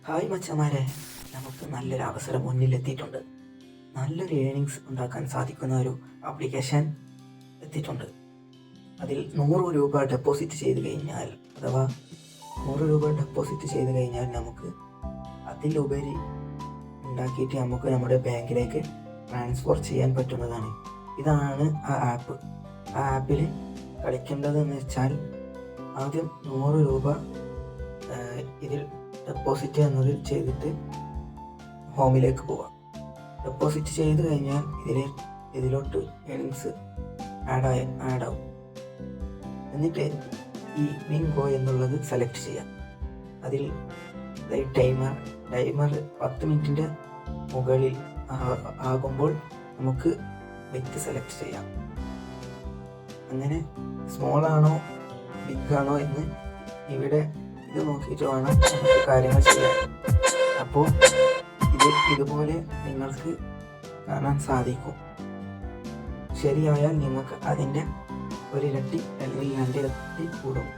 Hi മച്ചന്മാരെ, നമുക്ക് നല്ലൊരു അവസരം മുന്നിലെത്തിയിട്ടുണ്ട്. നല്ലൊരു ഏണിങ്സ് ഉണ്ടാക്കാൻ സാധിക്കുന്ന ഒരു ആപ്ലിക്കേഷൻ എത്തിയിട്ടുണ്ട്. അതിൽ 100 രൂപ ഡെപ്പോസിറ്റ് ചെയ്ത് കഴിഞ്ഞാൽ, അഥവാ 100 രൂപ ഡെപ്പോസിറ്റ് ചെയ്ത് കഴിഞ്ഞാൽ നമുക്ക് അതിലുപരി ഉണ്ടാക്കിയിട്ട് നമുക്ക് നമ്മുടെ ബാങ്കിലേക്ക് ട്രാൻസ്ഫർ ചെയ്യാൻ പറ്റുന്നതാണ്. ഇതാണ് ആ ആപ്പ്. ആ ആപ്പിൽ കളിക്കേണ്ടതെന്ന് വെച്ചാൽ, ആദ്യം 100 രൂപ ഇതിൽ ഡെപ്പോസിറ്റ് എന്നതിൽ ചെയ്തിട്ട് ഹോമിലേക്ക് പോവാം. ഡെപ്പോസിറ്റ് ചെയ്ത് കഴിഞ്ഞാൽ ഇതിലോട്ട് ഏണിങ്സ് ആഡാവും. എന്നിട്ട് ഈ ബിങ്കോ എന്നുള്ളത് സെലക്ട് ചെയ്യാം. അതിൽ ടൈമർ 10 മിനിറ്റിൻ്റെ മുകളിൽ ആകുമ്പോൾ നമുക്ക് ബെറ്റ് സെലക്ട് ചെയ്യാം. അങ്ങനെ സ്മോൾ ആണോ ബിഗ് ആണോ എന്ന് ഇവിടെ ഇത് നോക്കിയിട്ട് വേണം നമുക്ക് കാര്യങ്ങൾ ചെയ്യാൻ. അപ്പോൾ ഇതുപോലെ നിങ്ങൾക്ക് കാണാൻ സാധിക്കും. ശരിയായാൽ നിങ്ങൾക്ക് അതിൻ്റെ 1 ഇരട്ടി അല്ലെങ്കിൽ 2 ഇരട്ടി കൂടും.